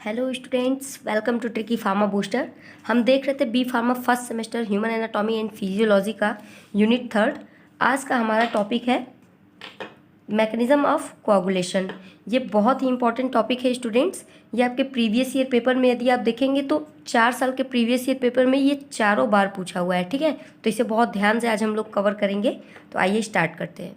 Hello students, welcome to tricky pharma booster. हम देख रहे थे B pharma first semester human anatomy and physiology का यूनिट 3। आज का हमारा टॉपिक है मैकेनिज्म ऑफ कोआगुलेशन। ये बहुत ही इंपॉर्टेंट टॉपिक है स्टूडेंट्स। ये आपके प्रीवियस ईयर पेपर में यदि आप देखेंगे तो 4 साल के प्रीवियस ईयर पेपर में ये चारों बार पूछा हुआ है। ठीक है, तो इसे बहुत ध्यान से आज हम लोग कवर करेंगे। तो आइए स्टार्ट करते हैं।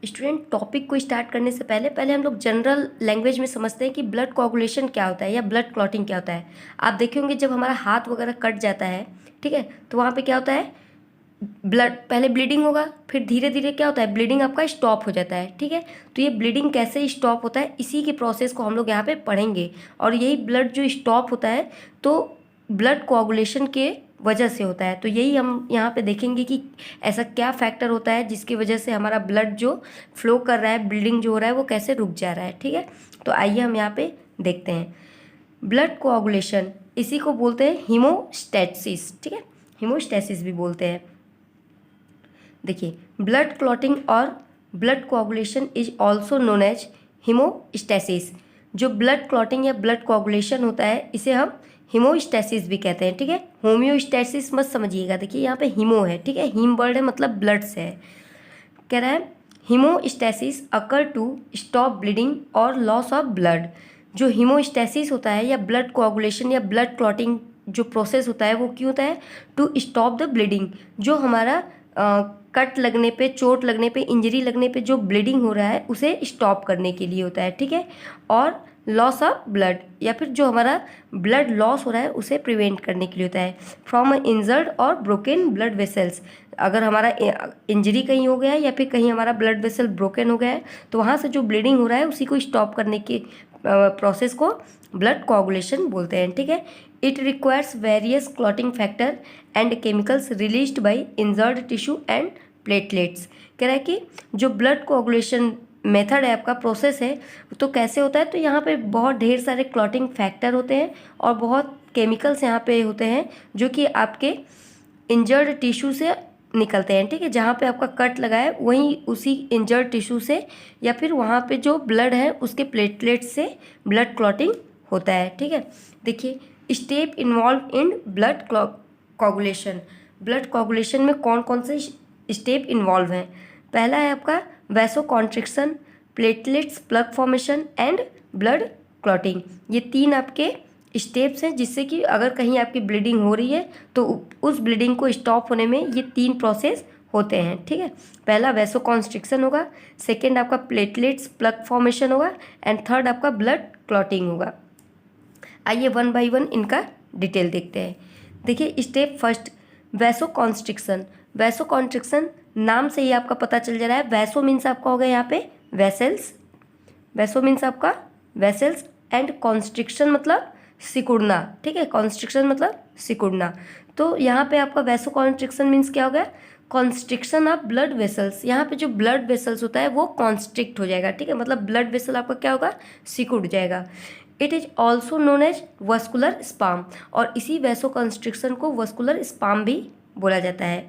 स्टूडेंट, टॉपिक को स्टार्ट करने से पहले हम लोग जनरल लैंग्वेज में समझते हैं कि ब्लड कोआगुलेशन क्या होता है या ब्लड क्लॉटिंग क्या होता है। आप देखे होंगे जब हमारा हाथ वगैरह कट जाता है, ठीक है, तो वहाँ पे क्या होता है, ब्लड पहले ब्लीडिंग होगा, फिर धीरे धीरे क्या होता है, ब्लीडिंग आपका स्टॉप हो जाता है। ठीक है, तो ये ब्लीडिंग कैसे स्टॉप होता है, इसी के प्रोसेस को हम लोग यहाँ पे पढ़ेंगे। और यही ब्लड जो स्टॉप होता है तो ब्लड कोआगुलेशन के वजह से होता है। तो यही हम यहाँ पे देखेंगे कि ऐसा क्या फैक्टर होता है जिसकी वजह से हमारा ब्लड जो फ्लो कर रहा है, ब्लीडिंग जो हो रहा है वो कैसे रुक जा रहा है। ठीक है, तो आइए हम यहाँ पे देखते हैं। ब्लड कोआगुलेशन इसी को बोलते हैं हीमोस्टैसिस। ठीक है, हीमोस्टैसिस भी बोलते हैं। देखिए, ब्लड क्लॉटिंग और blood coagulation is also known as haemostasis. जो ब्लड क्लॉटिंग या ब्लड कोआगुलेशन होता है इसे हम हीमोस्टैसिस भी कहते हैं। ठीक है, होम्योस्टैसिस मत समझिएगा। देखिए यहाँ पे हीमो है, ठीक है, हीम वर्ड है मतलब ब्लड से है। कह रहा है हीमोस्टैसिस अकर टू स्टॉप ब्लीडिंग और लॉस ऑफ ब्लड। जो हीमोस्टैसिस होता है या ब्लड कोआगुलेशन या ब्लड क्लॉटिंग जो प्रोसेस होता है वो क्यों होता है, टू स्टॉप द ब्लीडिंग। जो हमारा कट लगने पे, चोट लगने पे, इंजरी लगने पे जो ब्लीडिंग हो रहा है उसे स्टॉप करने के लिए होता है। ठीक है, और लॉस ऑफ ब्लड या फिर जो हमारा ब्लड लॉस हो रहा है उसे प्रिवेंट करने के लिए होता है। फ्रॉम इंजर्ड और ब्रोकन ब्लड वेसल्स। अगर हमारा इंजरी कहीं हो गया है या फिर कहीं हमारा ब्लड वेसल ब्रोकन हो गया है तो वहाँ से जो ब्लीडिंग हो रहा है उसी को स्टॉप करने के प्रोसेस को ब्लड कोआगुलेशन बोलते हैं। ठीक है, it requires various clotting factor and chemicals released by injured tissue and platelets. कह रहा है कि जो ब्लड कोआगुलेशन मेथड है, आपका प्रोसेस है, तो कैसे होता है, तो यहाँ पे बहुत ढेर सारे क्लॉटिंग फैक्टर होते हैं और बहुत केमिकल्स यहाँ पे होते हैं जो कि आपके इंजर्ड टिश्यू से निकलते हैं। ठीक है, जहाँ पे आपका कट लगा है वहीं उसी इंजर्ड टिश्यू से या फिर वहाँ पे जो ब्लड है उसके प्लेटलेट्स से ब्लड क्लॉटिंग होता है। ठीक है, देखिए step involve in blood coagulation. Blood coagulation में कौन कौन से स्टेप इन्वॉल्व हैं। पहला है आपका vasoconstriction, platelets plug formation and blood clotting. ये 3 आपके स्टेप्स हैं जिससे कि अगर कहीं आपकी ब्लीडिंग हो रही है तो उस ब्लीडिंग को स्टॉप होने में ये 3 प्रोसेस होते हैं। ठीक है, पहला वैसो कॉन्स्ट्रिक्शन होगा, सेकेंड आपका प्लेटलेट्स प्लग फॉर्मेशन होगा एंड थर्ड आपका ब्लड क्लॉटिंग होगा। आइए 1 बाय 1 इनका डिटेल देखते हैं। देखिए step first, vaso constriction. Vaso constriction नाम से ही आपका पता चल जा रहा है। वैसो मीन्स आपका हो गया यहाँ पे वेसल्स, वैसो मीन्स आपका वेसल्स एंड कॉन्स्ट्रिक्शन मतलब सिकुड़ना। ठीक है, कॉन्स्ट्रिक्शन मतलब सिकुड़ना। तो यहाँ पे आपका वैसो कॉन्स्ट्रिक्शन मीन्स क्या हो गया, कॉन्स्ट्रिक्शन ऑफ ब्लड वेसल्स। यहाँ पे जो ब्लड वेसल्स होता है वो कॉन्स्ट्रिक्ट हो जाएगा। ठीक है, मतलब ब्लड वेसल आपका क्या होगा, सिकुड़ जाएगा। It is also known as vascular spasm, और इसी वैसो कॉन्स्ट्रिक्शन को वस्कुलर स्पाम भी बोला जाता है।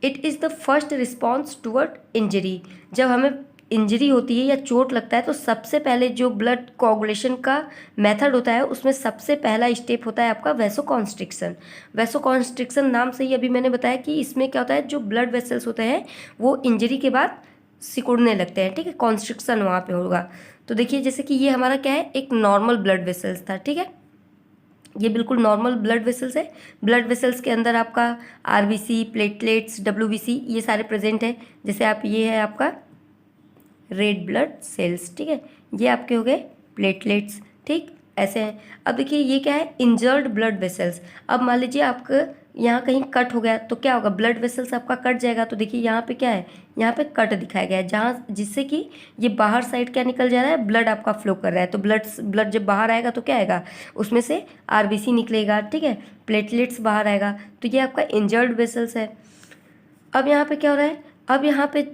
It is the first response toward injury. जब हमें इंजरी होती है या चोट लगता है तो सबसे पहले जो ब्लड कोआगुलेशन का मेथड होता है उसमें सबसे पहला स्टेप होता है आपका वैसो कॉन्स्ट्रिक्शन। वैसो कॉन्स्ट्रिक्शन नाम से ही अभी मैंने बताया कि इसमें क्या होता है, जो ब्लड वेसल्स होते हैं वो इंजरी के बाद सिकुड़ने लगते हैं। ठीक है, कॉन्स्ट्रिक्शन वहाँ पे होगा। तो देखिए जैसे कि ये हमारा क्या है, एक नॉर्मल ब्लड वेसल्स था। ठीक है, ये बिल्कुल नॉर्मल ब्लड वेसल्स है। ब्लड वेसल्स के अंदर आपका आरबीसी, प्लेटलेट्स, डब्ल्यूबीसी ये सारे प्रेजेंट है। जैसे आप, ये है आपका रेड ब्लड सेल्स। ठीक है, ये आपके हो गए प्लेटलेट्स। ठीक, ऐसे हैं। अब देखिए ये क्या है, इंजर्ड ब्लड वेसल्स। अब मान लीजिए आपका यहाँ कहीं कट हो गया तो क्या होगा, ब्लड वेसल्स आपका कट जाएगा। तो देखिए यहाँ पे क्या है, यहाँ पे कट दिखाया गया है जहाँ, जिससे कि ये बाहर साइड क्या निकल जा रहा है, ब्लड आपका फ्लो कर रहा है। तो ब्लड जब बाहर आएगा तो क्या आएगा, उसमें से आरबीसी निकलेगा। ठीक है, प्लेटलेट्स बाहर आएगा। तो ये आपका इंजर्ड वेसल्स है। अब यहाँ पे क्या हो रहा है, अब यहाँ पे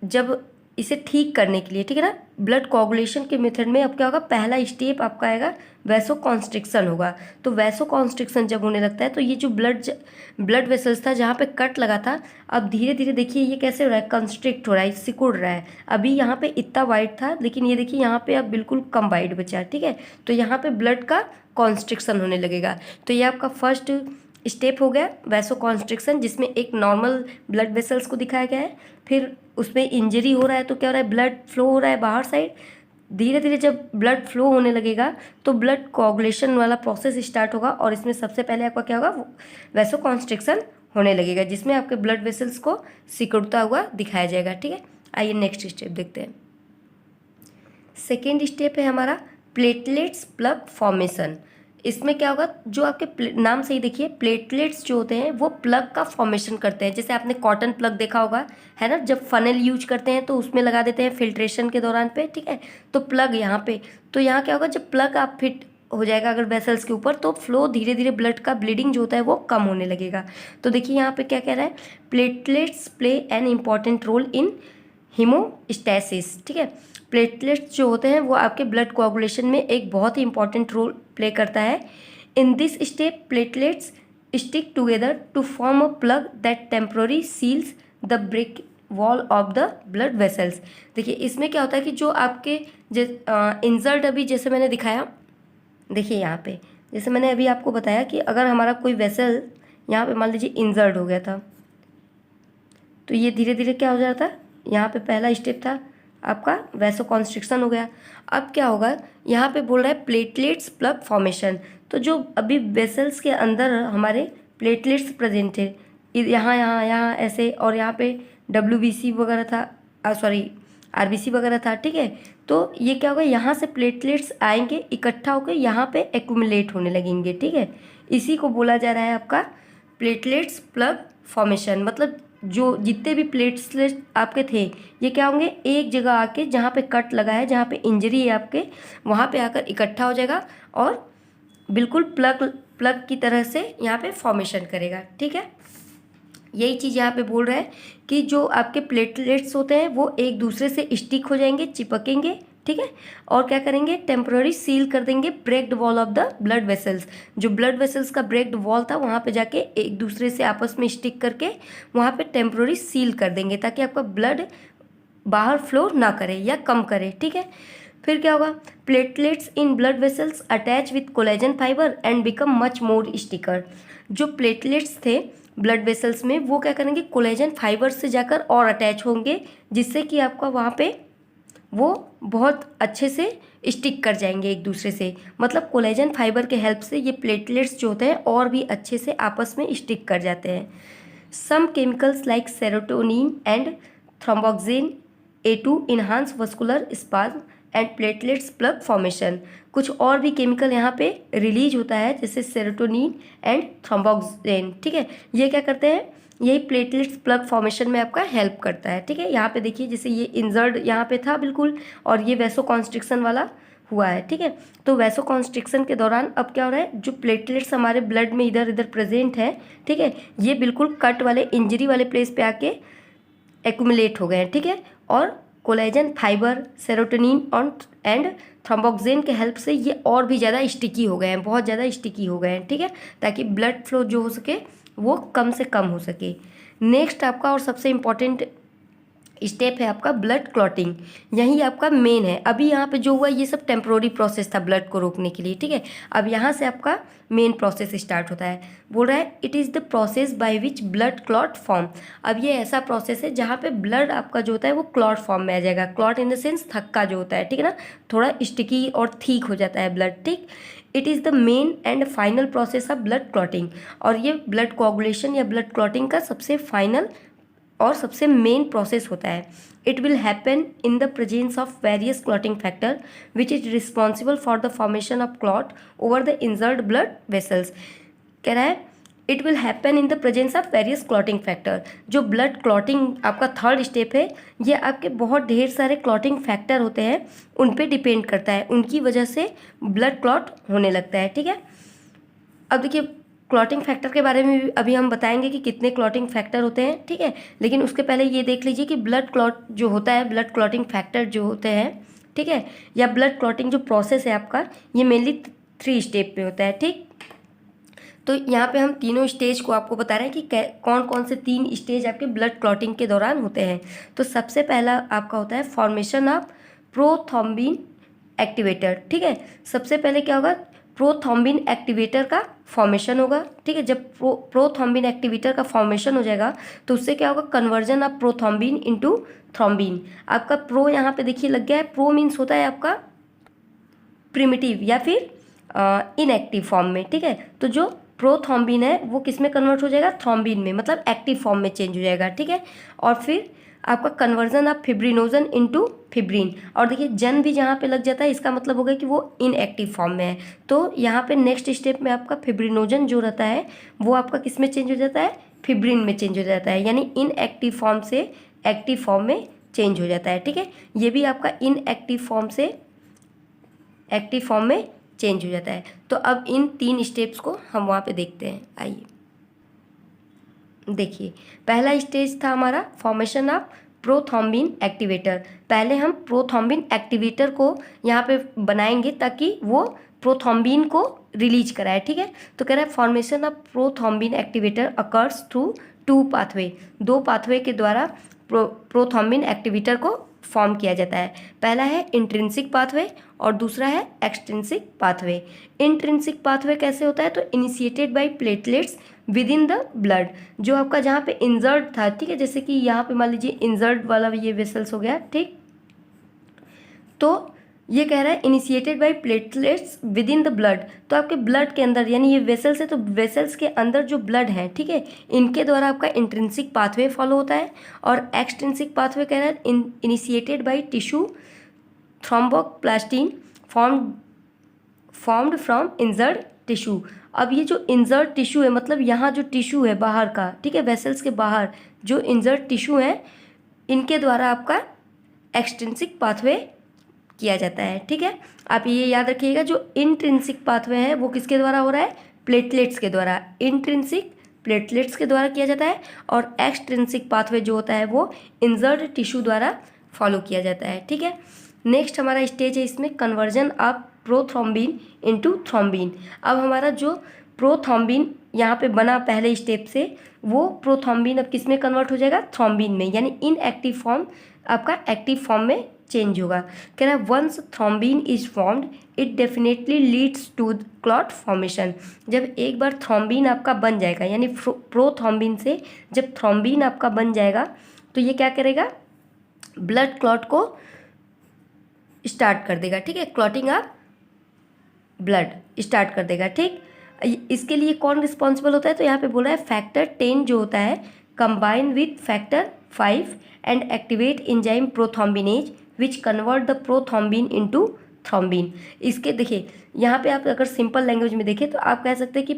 जब इसे ठीक करने के लिए, ठीक है ना, ब्लड कोगुलेशन के मेथड में अब क्या होगा, पहला स्टेप आपका आएगा वैसो कॉन्स्ट्रिक्शन होगा। तो वैसो कॉन्स्ट्रिक्शन जब होने लगता है तो ये जो ब्लड वेसल्स था जहाँ पे कट लगा था, अब धीरे धीरे देखिए ये कैसे हो रहा है, कंस्ट्रिक्ट हो रहा है, सिकुड़ रहा है। अभी यहाँ पे इतना वाइड था, लेकिन ये देखिए यहाँ पे अब बिल्कुल कम वाइड बचा है, ठीक है। तो यहाँ पे ब्लड का कॉन्स्ट्रिक्शन होने लगेगा। तो ये आपका फर्स्ट स्टेप हो गया वैसो कॉन्स्ट्रिक्शन, जिसमें एक नॉर्मल ब्लड वेसल्स को दिखाया गया है। फिर उसमें इंजरी हो रहा है तो क्या हो रहा है, ब्लड फ्लो हो रहा है बाहर साइड। धीरे धीरे जब ब्लड फ्लो होने लगेगा तो ब्लड कोगुलेशन वाला प्रोसेस स्टार्ट होगा, और इसमें सबसे पहले आपका क्या होगा, वैसो कॉन्स्ट्रिक्शन होने लगेगा, जिसमें आपके ब्लड वेसल्स को सिकुड़ता हुआ दिखाया जाएगा, ठीक है। आइए नेक्स्ट स्टेप देखते हैं। सेकेंड स्टेप है हमारा प्लेटलेट्स प्लग फॉर्मेशन। इसमें क्या होगा, जो आपके नाम से ही देखिए, प्लेटलेट्स जो होते हैं वो प्लग का फॉर्मेशन करते हैं। जैसे आपने कॉटन प्लग देखा होगा, है ना, जब फनल यूज करते हैं तो उसमें लगा देते हैं फिल्ट्रेशन के दौरान पे, ठीक है। तो प्लग यहाँ पे, तो यहाँ क्या होगा, जब प्लग आप फिट हो जाएगा अगर वेसल्स के ऊपर, तो फ्लो धीरे धीरे ब्लड का ब्लीडिंग जो होता है वो कम होने लगेगा। तो देखिए यहाँ पे क्या कह रहा है, platelets play an important role in haemostasis, ठीक है। प्लेटलेट्स जो होते हैं वो आपके ब्लड कोआगुलेशन में एक बहुत ही इंपॉर्टेंट रोल प्ले करता है। In this step platelets stick together to form a plug that temporary seals the break wall of the blood vessels. देखिए इसमें क्या होता है कि जो आपके इंजर्ड, अभी जैसे मैंने दिखाया, देखिए यहाँ पे जैसे मैंने अभी आपको बताया कि अगर हमारा कोई वेसल यहाँ पे मान लीजिए इंजर्ड हो गया था, तो ये धीरे धीरे क्या हो जाता है, यहाँ पे पहला स्टेप था आपका वैसो कॉन्स्ट्रिक्शन हो गया। अब क्या होगा, यहाँ पे बोल रहा है प्लेटलेट्स प्लग फॉर्मेशन। तो जो अभी वेसल्स के अंदर हमारे प्लेटलेट्स प्रेजेंट है, यहाँ यहाँ यहाँ ऐसे, और यहाँ पे WBC वगैरह था, सॉरी RBC वगैरह था, ठीक है। तो ये क्या होगा, यहाँ से प्लेटलेट्स आएंगे, इकट्ठा होकर यहाँ पे एक्यूमुलेट होने लगेंगे, ठीक है। इसी को बोला जा रहा है आपका प्लेटलेट्स प्लग फॉर्मेशन। मतलब जो जितने भी प्लेटलेट्स आपके थे ये क्या होंगे, एक जगह आके, जहाँ पे कट लगा है, जहाँ पे इंजरी है आपके, वहाँ पे आकर इकट्ठा हो जाएगा और बिल्कुल प्लग की तरह से यहाँ पे फॉर्मेशन करेगा, ठीक है। यही चीज़ यहाँ पे बोल रहा है कि जो आपके प्लेटलेट्स होते हैं वो एक दूसरे से स्टिक हो जाएंगे, चिपकेंगे, ठीक है। और क्या करेंगे, टेम्पररी सील कर देंगे breaked wall of the blood vessels. जो ब्लड वेसल्स का ब्रेक्ड वॉल था वहाँ पे जाके एक दूसरे से आपस में स्टिक करके वहाँ पे टेम्पररी सील कर देंगे, ताकि आपका ब्लड बाहर फ्लो ना करे या कम करे, ठीक है। फिर क्या होगा, platelets in blood vessels attach with collagen fibre and become much more sticker. जो प्लेटलेट्स थे ब्लड वेसल्स में वो क्या करेंगे, कोलेजन फाइबर से जाकर और अटैच होंगे, जिससे कि आपका वहाँ पे वो बहुत अच्छे से स्टिक कर जाएंगे एक दूसरे से। मतलब कोलेजन फाइबर के हेल्प से ये प्लेटलेट्स जो होते हैं और भी अच्छे से आपस में स्टिक कर जाते हैं। Some chemicals like serotonin and thromboxane A2 enhance vascular spasm and platelets plug formation. कुछ और भी केमिकल यहाँ पे रिलीज होता है, जैसे सेरोटोनिन एंड थ्रोम्बोक्सिन, ठीक है। ये क्या करते हैं, यही प्लेटलेट्स प्लग फॉर्मेशन में आपका हेल्प करता है, ठीक है। यहाँ पे देखिए जैसे ये इंजर्ड यहाँ पे था बिल्कुल, और ये वैसो कॉन्स्ट्रिक्शन वाला हुआ है, ठीक है। तो वैसो कॉन्स्ट्रिक्शन के दौरान अब क्या हो रहा है, जो प्लेटलेट्स हमारे ब्लड में इधर इधर प्रेजेंट है, ठीक है, ये बिल्कुल कट वाले इंजरी वाले प्लेस पे आके एक्यूमुलेट हो गए हैं, ठीक है। और कोलेजन फाइबर, सेरोटोनिन और एंड थ्रोम्बोक्सिन के हेल्प से ये और भी ज़्यादा स्टिकी हो गए हैं, बहुत ज़्यादा स्टिकी हो गए हैं, ठीक है, ताकि ब्लड फ्लो जो हो सके वो कम से कम हो सके। नेक्स्ट आपका और सबसे इम्पॉर्टेंट स्टेप है आपका ब्लड क्लॉटिंग। यही आपका मेन है। अभी यहाँ पे जो हुआ ये सब टेम्प्रोरी प्रोसेस था ब्लड को रोकने के लिए, ठीक है। अब यहाँ से आपका मेन प्रोसेस स्टार्ट होता है। बोल रहा है it is the process by which blood clot form. अब ये ऐसा प्रोसेस है जहाँ पे ब्लड आपका जो होता है वो क्लॉट फॉर्म में आ जाएगा। क्लॉट इन द सेंस थक्का जो होता है, ठीक है ना, थोड़ा स्टिकी और ठीक हो जाता है ब्लड, ठीक। It is the main and final process of blood clotting. और ये ब्लड कोआगुलेशन या ब्लड क्लॉटिंग का सबसे फाइनल और सबसे मेन प्रोसेस होता है। It will happen in the presence of various clotting factor which is responsible for the formation of clot over the injured blood vessels. कह रहा है it will happen in the presence of various clotting factor. जो blood clotting आपका third step है, ये आपके बहुत ढेर सारे क्लॉटिंग फैक्टर होते हैं, उन पे डिपेंड करता है, उनकी वजह से ब्लड क्लॉट होने लगता है, ठीक है। अब देखिए क्लॉटिंग फैक्टर के बारे में भी अभी हम बताएंगे कि कितने क्लॉटिंग फैक्टर होते हैं, ठीक है। लेकिन उसके पहले ये देख लीजिए कि ब्लड क्लॉट जो होता है, ब्लड क्लॉटिंग फैक्टर जो होते हैं, ठीक है, या ब्लड क्लॉटिंग जो प्रोसेस है आपका ये मेनली 3 स्टेप पे होता है। ठीक, तो यहाँ पे हम तीनों स्टेज को आपको बता रहे हैं कि कौन कौन से 3 स्टेज आपके ब्लड क्लॉटिंग के दौरान होते हैं। तो सबसे पहला आपका होता है फॉर्मेशन ऑफ प्रोथ्रोम्बिन एक्टिवेटर। ठीक है, सबसे पहले क्या होगा, प्रोथ्रोम्बिन एक्टिवेटर का फॉर्मेशन होगा। ठीक है, जब प्रोथ्रोम्बिन एक्टिवेटर का फॉर्मेशन हो जाएगा तो उससे क्या होगा, conversion of prothrombin into thrombin. आपका प्रो यहाँ पे देखिए लग गया है, प्रो मीन्स होता है आपका प्रिमिटिव या फिर इनएक्टिव फॉर्म में। ठीक है, तो जो प्रोथ्रोम्बिन है वो किस में कन्वर्ट हो जाएगा, थ्रोम्बिन में, मतलब एक्टिव फॉर्म में चेंज हो जाएगा। ठीक है, और फिर आपका conversion of fibrinogen into fibrin. और देखिए जन भी जहाँ पे लग जाता है इसका मतलब होगा कि वो इनएक्टिव फॉर्म में है। तो यहाँ पे नेक्स्ट स्टेप में आपका फिब्रिनोजन जो रहता है वो आपका किस में चेंज हो जाता है, फिब्रिन में चेंज हो जाता है, यानी इनएक्टिव फॉर्म से एक्टिव फॉर्म में चेंज हो जाता है। ठीक है, ये भी आपका इनएक्टिव फॉर्म से एक्टिव फॉर्म में चेंज हो जाता है। तो अब इन 3 स्टेप्स को हम वहाँ पे देखते हैं। आइए देखिए, पहला स्टेज था हमारा फॉर्मेशन ऑफ प्रोथ्रोम्बिन एक्टिवेटर। पहले हम प्रोथ्रोम्बिन एक्टिवेटर को यहाँ पे बनाएंगे ताकि वो प्रोथ्रोम्बिन को रिलीज कराए। ठीक है, तो कह रहा है formation of prothrombin activator occurs through 2 pathway, 2 pathway के द्वारा प्रोथ्रोम्बिन एक्टिवेटर को फॉर्म किया जाता है। पहला है इंट्रिंसिक पाथवे और दूसरा है एक्सट्रिंसिक पाथवे। इंट्रिंसिक पाथवे कैसे होता है, तो initiated by platelets with in the blood. जो आपका जहाँ पे इंजर्ड था, ठीक है, जैसे कि यहाँ पे मान लीजिए इंजर्ड वाला ये वेसल्स हो गया। ठीक, तो ये कह रहा है initiated by platelets with in the blood, तो आपके ब्लड के अंदर, यानी ये वेसल्स है तो वेसल्स के अंदर जो ब्लड है, ठीक है, इनके द्वारा आपका इंट्रिंसिक पाथवे फॉलो होता है। और एक्सट्रिंसिक पाथवे कह रहा है initiated by tissue thromboplastin formed from injured tissue. अब ये जो इंजर्ड टिश्यू है, मतलब यहाँ जो टिश्यू है बाहर का, ठीक है, वेसल्स के बाहर जो इंजर्ड टिश्यू है, इनके द्वारा आपका एक्सट्रिंसिक पाथवे किया जाता है। ठीक है, आप ये याद रखिएगा, जो इंट्रिंसिक पाथवे है वो किसके द्वारा हो रहा है, प्लेटलेट्स के द्वारा। इंट्रिंसिक प्लेटलेट्स के द्वारा किया जाता है और एक्सट्रिंसिक पाथवे जो होता है वो इंजर्ड टिश्यू द्वारा फॉलो किया जाता है। ठीक है, नेक्स्ट हमारा स्टेज है इसमें conversion of prothrombin into thrombin. अब हमारा जो प्रोथ्रोम्बिन यहाँ पे बना पहले स्टेप से, वो प्रोथ्रोम्बिन अब किस में कन्वर्ट हो जाएगा, थ्रोम्बिन में, यानी इनएक्टिव फॉर्म आपका एक्टिव फॉर्म में चेंज होगा। कह रहा है once thrombin is formed it definitely leads to clot formation. जब एक बार थ्रोम्बिन आपका बन जाएगा, यानी प्रोथ्रोम्बिन से जब थ्रोम्बिन आपका बन जाएगा तो ये क्या करेगा, ब्लड क्लॉट को स्टार्ट कर देगा। ठीक है, क्लॉटिंग ऑफ ब्लड स्टार्ट कर देगा। ठीक, इसके लिए कौन रिस्पॉन्सिबल होता है, तो यहाँ पे बोल रहा है फैक्टर 10 जो होता है combine with factor 5 and activate enzyme prothrombinase which convert the prothrombin into thrombin. इसके देखिए यहाँ पे आप अगर सिंपल लैंग्वेज में देखें तो आप कह सकते हैं कि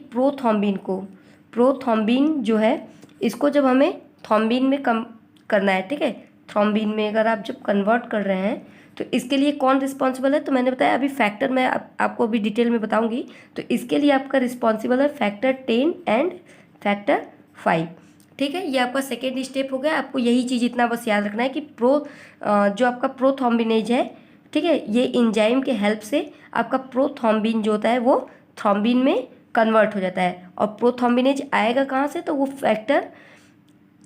प्रोथ्रोम्बिन जो है इसको जब हमें थ्रोम्बिन में कम करना है, ठीक है, थ्रोम्बिन में अगर आप जब कन्वर्ट कर रहे हैं तो इसके लिए कौन रिस्पॉन्सिबल है, तो मैंने बताया अभी फैक्टर मैं आपको अभी डिटेल में बताऊंगी। तो इसके लिए आपका रिस्पॉन्सिबल है फैक्टर 10 एंड फैक्टर 5। ठीक है, ये आपका सेकेंड स्टेप हो गया। आपको यही चीज़ इतना बस याद रखना है कि जो आपका प्रोथ्रोम्बिनेज है, ठीक है, ये एंजाइम के हेल्प से आपका प्रोथ्रोम्बिन जो होता है वो थ्रोम्बिन में कन्वर्ट हो जाता है। और प्रोथ्रोम्बिनेज आएगा कहाँ से, तो वो फैक्टर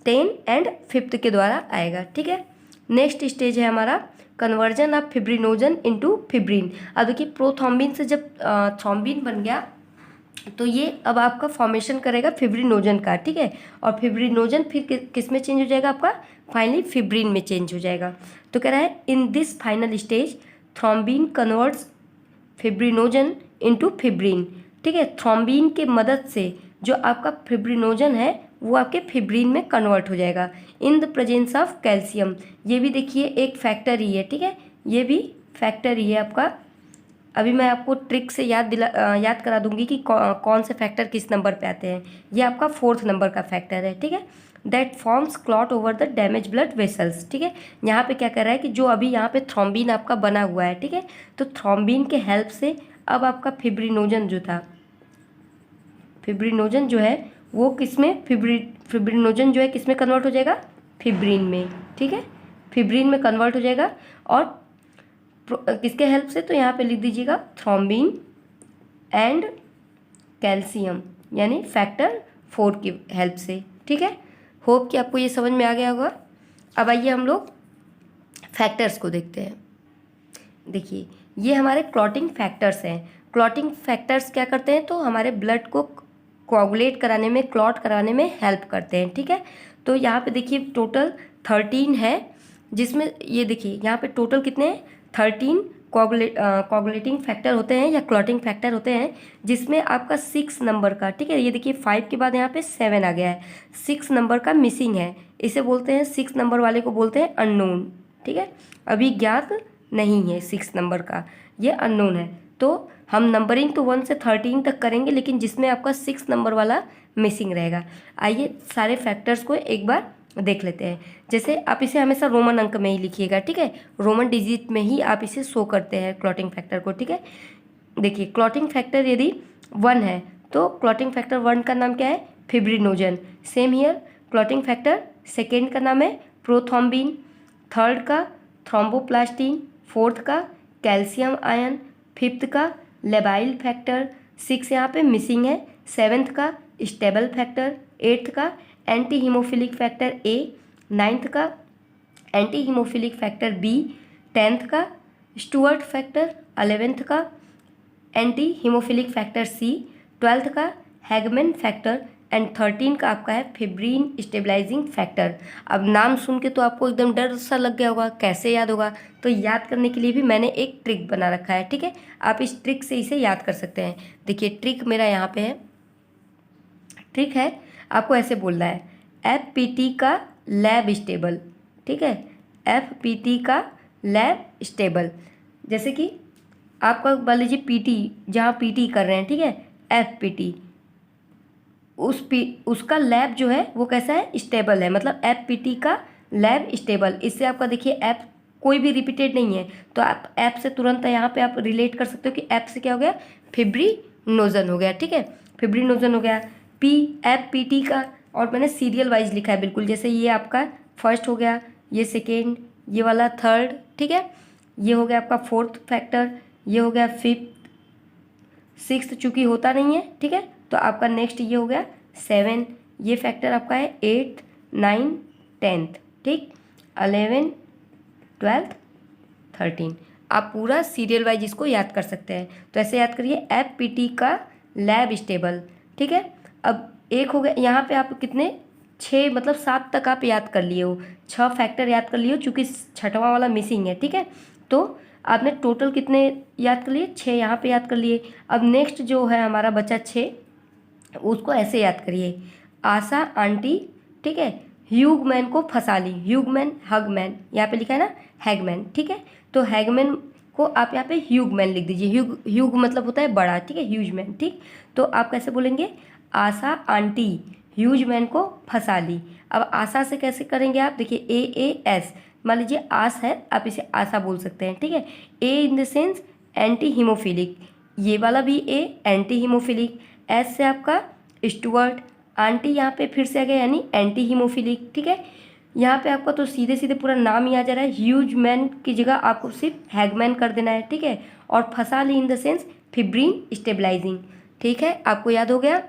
10 एंड 5 के द्वारा आएगा। ठीक है, नेक्स्ट स्टेज है हमारा conversion of fibrinogen into fibrin. अब देखिए प्रोथ्रोम्बिन से जब थ्रोम्बिन बन गया तो ये अब आपका फॉर्मेशन करेगा फिब्रिनोजन का। ठीक है, और फिब्रिनोजन फिर किस में चेंज हो जाएगा, आपका फाइनली फिब्रिन में चेंज हो जाएगा। तो कह रहा है in this final stage thrombin converts fibrinogen into fibrin. ठीक है, थ्रोम्बिन के मदद से जो आपका फिब्रिनोजन है वो आपके फिब्रिन में कन्वर्ट हो जाएगा in the presence of calcium. ये भी देखिए एक फैक्टर ही है। ठीक है, ये भी फैक्टर ही है आपका। अभी मैं आपको ट्रिक से याद करा दूंगी कि कौन से फैक्टर किस नंबर पे आते हैं। ये आपका 4th नंबर का फैक्टर है। ठीक है, that forms clot over the damage blood vessels. ठीक है, यहाँ पे क्या कर रहा है कि जो अभी यहाँ पे थ्रोम्बिन आपका बना हुआ है, ठीक है, तो थ्रोम्बिन के हेल्प से अब आपका फिब्रिनोजन जो था, फिब्रिनोजन जो है वो किस में, फिब्रिनोजन जो है किस में कन्वर्ट हो जाएगा, फिब्रिन में। ठीक है, फिब्रिन में कन्वर्ट हो जाएगा और किसके हेल्प से, तो यहाँ पे लिख दीजिएगा थ्रोम्बिन एंड कैल्शियम, यानी फैक्टर 4 की हेल्प से। ठीक है, होप कि आपको ये समझ में आ गया होगा। अब आइए हम लोग फैक्टर्स को देखते हैं। देखिए ये हमारे क्लॉटिंग फैक्टर्स हैं। क्लॉटिंग फैक्टर्स क्या करते हैं, तो हमारे ब्लड को कोआगुलेट कराने में, क्लॉट कराने में हेल्प करते हैं। ठीक है, तो यहाँ पे देखिए टोटल 13 है, जिसमें ये देखिए यहाँ पे टोटल कितने हैं, 13 कोआगुलेटिंग फैक्टर होते हैं या क्लॉटिंग फैक्टर होते हैं, जिसमें आपका 6 नंबर का, ठीक है, ये देखिए 5 के बाद यहाँ पे 7 आ गया है, 6 नंबर का मिसिंग है। इसे बोलते हैं, 6 नंबर वाले को बोलते हैं अननोन। ठीक है, अभी ज्ञात नहीं है 6 नंबर का, ये अननोन है। तो हम नंबरिंग तो 1 से 13 तक करेंगे, लेकिन जिसमें आपका 6 नंबर वाला मिसिंग रहेगा। आइए सारे फैक्टर्स को एक बार देख लेते हैं। जैसे आप इसे हमेशा रोमन अंक में ही लिखिएगा। ठीक है, रोमन डिजिट में ही आप इसे शो करते हैं क्लॉटिंग फैक्टर को। ठीक है, देखिए क्लॉटिंग फैक्टर यदि 1 है तो क्लॉटिंग फैक्टर 1 का नाम क्या है, fibrinogen. Same here, clotting factor second का नाम है प्रोथ्रोम्बिन, थर्ड का थ्रोम्बोप्लास्टिन, फोर्थ का कैल्शियम आयन, फिफ्थ का लेबाइल फैक्टर, 6 यहाँ पे मिसिंग है, 7th का स्टेबल फैक्टर, 8th का एंटी हीमोफिलिक फैक्टर ए, 9th का anti haemophilic factor B, 10th का स्टुअर्ट फैक्टर, 11th का anti haemophilic factor C, 12th का हैगमैन फैक्टर एंड 13 का आपका है फिब्रिन स्टेबलाइजिंग फैक्टर। अब नाम सुन के तो आपको एकदम डर सा लग गया होगा, कैसे याद होगा, तो याद करने के लिए भी मैंने एक ट्रिक बना रखा है। ठीक है, आप इस ट्रिक से इसे याद कर सकते हैं। देखिए ट्रिक मेरा यहाँ पे है, ट्रिक है आपको ऐसे बोलना है, FPT का लैब स्टेबल। ठीक है, FPT का लैब स्टेबल। जैसे कि आपका मान लीजिए PT, जहाँ PT कर रहे हैं, ठीक है, FPT, उसका लैब जो है वो कैसा है, स्टेबल है, मतलब FPT का लैब स्टेबल। इससे आपका देखिए ऐप कोई भी रिपीटेड नहीं है, तो आप ऐप से तुरंत यहाँ पे आप रिलेट कर सकते हो कि ऐप से क्या हो गया, फिब्रिनोजन हो गया। ठीक है, फिब्रिनोजन हो गया। FPT का, और मैंने सीरियल वाइज लिखा है बिल्कुल, जैसे ये आपका फर्स्ट हो गया, ये सेकेंड, ये वाला थर्ड। ठीक है, ये हो गया आपका फोर्थ फैक्टर, ये हो गया फिफ्थ, सिक्स्थ चूँकि होता नहीं है। ठीक है, तो आपका नेक्स्ट ये हो गया 7, ये फैक्टर आपका है 8, 9, 10th। ठीक, 11, 12, 13। आप पूरा सीरियल वाइज इसको याद कर सकते हैं। तो ऐसे याद करिए, FPT का लैब स्टेबल। ठीक है, अब एक हो गया यहाँ पे, आप कितने 6 मतलब 7 तक आप याद कर लिए हो, 6 फैक्टर याद कर लिए हो, चूँकि 6वां वाला मिसिंग है। ठीक है, तो आपने टोटल कितने याद कर लिए, 6 यहाँ पे याद कर लिए। अब नेक्स्ट जो है हमारा बचा 6, उसको ऐसे याद करिए, आशा आंटी, ठीक है, ह्यूगमैन को फंसा ली, ह्यूगमैन हगमैन, यहाँ पे लिखा है ना हैगमैन। ठीक है, तो हैगमैन को आप यहाँ पे ह्यूगमैन लिख दीजिए, ह्यूग मतलब होता है बड़ा। ठीक है, ह्यूजमैन। ठीक, तो आप कैसे बोलेंगे, आशा आंटी ह्यूजमैन को फंसा ली। अब आशा से कैसे करेंगे आप, देखिए AAS, मान लीजिए आस है, आप इसे आशा बोल सकते हैं। ठीक है, A in the sense anti haemophilic, ये वाला भी A एंटी हीमोफिलिक, S से आपका स्टुअर्ट, आंटी यहाँ पे फिर से आ गया यानी एंटी हीमोफिलिक। ठीक है, यहाँ पे आपका तो सीधे सीधे पूरा नाम ही आ जा रहा है, ह्यूजमैन की जगह आपको सिर्फ हैगमैन कर देना है। ठीक है, और फंसा ली in the sense fibrin stabilising. ठीक है, आपको याद हो गया,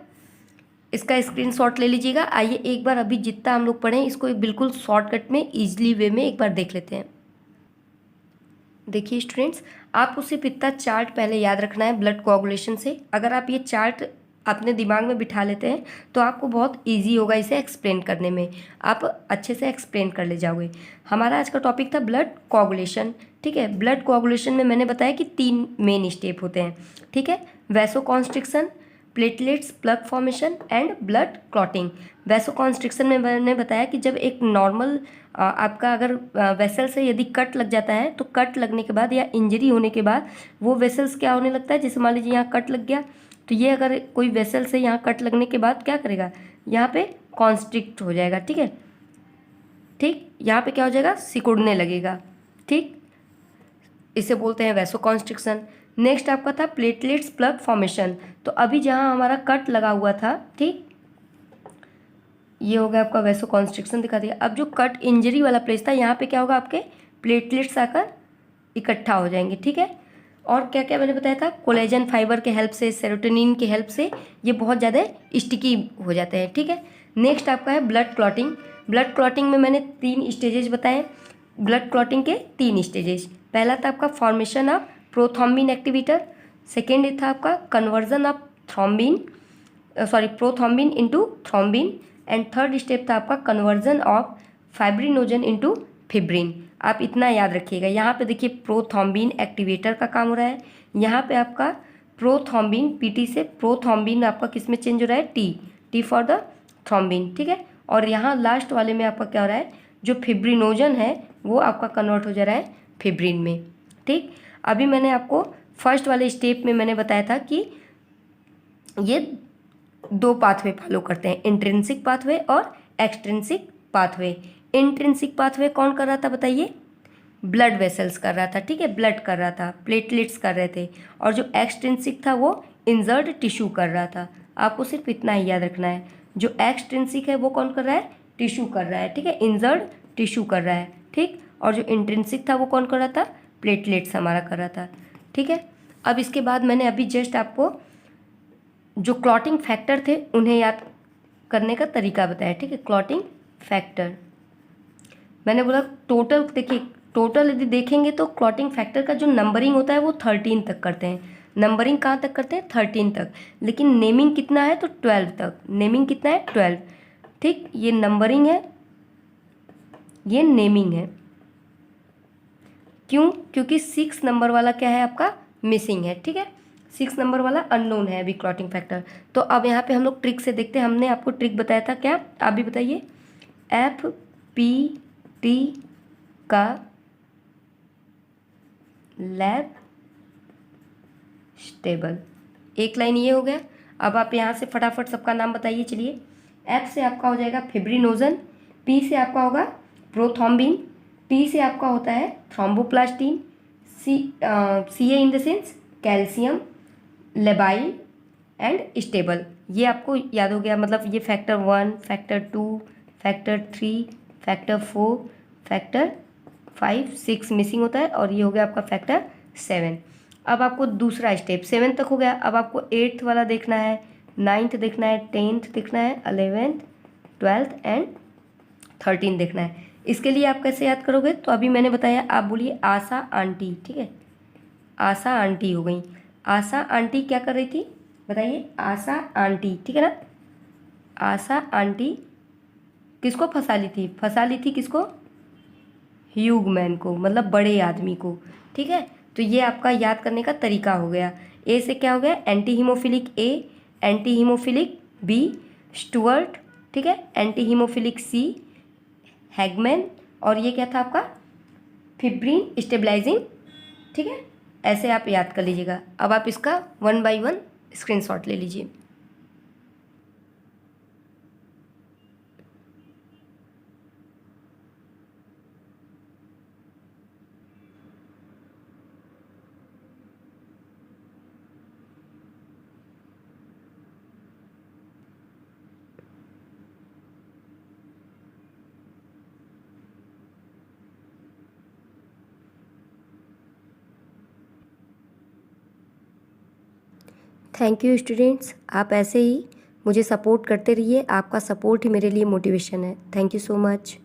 इसका स्क्रीनशॉट ले लीजिएगा। आइए एक बार अभी जितना हम लोग पढ़ें इसको एक बिल्कुल शॉर्टकट में ईजिली वे में एक बार देख लेते हैं। देखिए स्टूडेंट्स, आपको सिर्फ इतना चार्ट पहले याद रखना है ब्लड कोआगुलेशन से। अगर आप ये चार्ट अपने दिमाग में बिठा लेते हैं तो आपको बहुत इजी होगा इसे एक्सप्लेन करने में, आप अच्छे से एक्सप्लेन कर ले जाओगे। हमारा आज का टॉपिक था ब्लड कोआगुलेशन। ठीक है, ब्लड कोआगुलेशन में मैंने बताया कि 3 मेन स्टेप होते हैं। ठीक है, vasoconstriction, platelets plug formation and blood clotting. Vasoconstriction में मैंने बताया कि जब एक नॉर्मल आपका अगर वेसल से यदि कट लग जाता है, तो कट लगने के बाद या इंजरी होने के बाद वो वेसल्स क्या होने लगता है, जैसे मान लीजिए यहाँ कट लग गया, तो ये अगर कोई वेसल से यहाँ कट लगने के बाद क्या करेगा, यहाँ पे कॉन्स्ट्रिक्ट हो जाएगा। ठीक है, ठीक, यहाँ पे क्या हो जाएगा, सिकुड़ने लगेगा। ठीक, इसे बोलते हैं वैसोकॉन्स्ट्रिक्शन। नेक्स्ट आपका था प्लेटलेट्स प्लग फॉर्मेशन। तो अभी जहाँ हमारा कट लगा हुआ था, ठीक, ये हो गया आपका वैसोकॉन्स्ट्रिक्शन दिखा दिया। अब जो कट इंजरी वाला प्लेस था, यहाँ पे क्या होगा, आपके प्लेटलेट्स आकर इकट्ठा हो जाएंगे, ठीक है। और क्या क्या मैंने बताया था, कोलेजन फाइबर के हेल्प से, सेरोटोनिन के हेल्प से ये बहुत ज़्यादा स्टिकी हो जाते हैं, ठीक है। नेक्स्ट आपका है ब्लड क्लॉटिंग। ब्लड क्लॉटिंग में मैंने 3 स्टेजेस बताए। ब्लड क्लॉटिंग के 3 स्टेजेस। पहला था आपका formation of prothrombin activator, second था आपका conversion of prothrombin into thrombin, and third step था आपका conversion of fibrinogen into fibrin. आप इतना याद रखिएगा। यहाँ पे देखिए प्रोथ्रोम्बिन एक्टिवेटर का काम हो रहा है, यहाँ पे आपका प्रोथ्रोम्बिन पीटी से प्रोथ्रोम्बिन आपका किस में चेंज हो रहा है, टी फॉर द थ्रोम्बिन, ठीक है। और यहाँ लास्ट वाले में आपका क्या हो रहा है, जो फिब्रिनोजन है वो आपका कन्वर्ट हो जा रहा है फिब्रिन में, ठीक। अभी मैंने आपको फर्स्ट वाले स्टेप में मैंने बताया था कि ये 2 पाथवे फॉलो करते हैं, इंट्रिंसिक पाथवे और एक्सट्रिंसिक पाथवे। इंट्रिंसिक पाथवे कौन कर रहा था बताइए, ब्लड वेसल्स कर रहा था, ठीक है, ब्लड कर रहा था, प्लेटलेट्स कर रहे थे। और जो एक्सट्रिंसिक था वो इंजर्ड टिश्यू कर रहा था। आपको सिर्फ इतना ही याद रखना है, जो एक्सट्रिंसिक है वो कौन कर रहा है, टिश्यू कर रहा है, ठीक है, इंजर्ड टिश्यू कर रहा है, ठीक। और जो इंट्रिंसिक था वो कौन कर रहा था, प्लेटलेट्स हमारा कर रहा था, ठीक है। अब इसके बाद मैंने अभी जस्ट आपको जो क्लॉटिंग फैक्टर थे उन्हें याद करने का तरीका बताया, ठीक है। क्लॉटिंग फैक्टर मैंने बोला टोटल, देखिए टोटल यदि देखेंगे तो क्लॉटिंग फैक्टर का जो नंबरिंग होता है वो 13 तक करते हैं। नंबरिंग कहाँ तक करते हैं, 13 तक, लेकिन नेमिंग कितना है तो 12 तक। नेमिंग कितना है, 12, ठीक। ये नंबरिंग है, ये नेमिंग है। क्यों, क्योंकि 6 नंबर वाला क्या है आपका मिसिंग है, ठीक है। 6 नंबर वाला अननोन है अभी क्लॉटिंग फैक्टर। तो अब यहाँ पे हम लोग ट्रिक से देखते हैं। हमने आपको ट्रिक बताया था, क्या आप भी बताइए। FPT का लैब स्टेबल, एक लाइन ये हो गया। अब आप यहाँ से फटाफट सबका नाम बताइए, चलिए। F से आपका हो जाएगा फिब्रिनोजन, P से आपका होगा प्रोथ्रोम्बिन, T से आपका होता है thromboplastin, CA in the sense calcium, labile and stable. ये आपको याद हो गया, मतलब ये factor 1, factor 2, factor 3, factor 4, factor 5, 6 missing होता है, और ये हो गया आपका फैक्टर 7। अब आपको दूसरा स्टेप 7 तक हो गया। अब आपको 8th वाला देखना है, 9th देखना है, 10th देखना है, 11th, 12th एंड 13 देखना है। इसके लिए आप कैसे याद करोगे, तो अभी मैंने बताया, आप बोलिए आशा आंटी, ठीक है। आशा आंटी हो गई। आशा आंटी क्या कर रही थी बताइए, आशा आंटी, ठीक है ना। आशा आंटी किसको फंसा ली थी, किसको, ह्यूगमैन को, मतलब बड़े आदमी को, ठीक है। तो ये आपका याद करने का तरीका हो गया। ए से क्या हो गया, एंटी हीमोफिलिक ए, एंटी हीमोफिलिक बी स्टुअर्ट, ठीक है, एंटी हीमोफिलिक सी हैगमैन, और ये क्या था आपका फिब्रिन स्टेबलाइजिंग, ठीक है। ऐसे आप याद कर लीजिएगा। अब आप इसका 1 by 1 स्क्रीनशॉट ले लीजिए। थैंक यू स्टूडेंट्स, आप ऐसे ही मुझे सपोर्ट करते रहिए। आपका सपोर्ट ही मेरे लिए मोटिवेशन है। Thank you so much.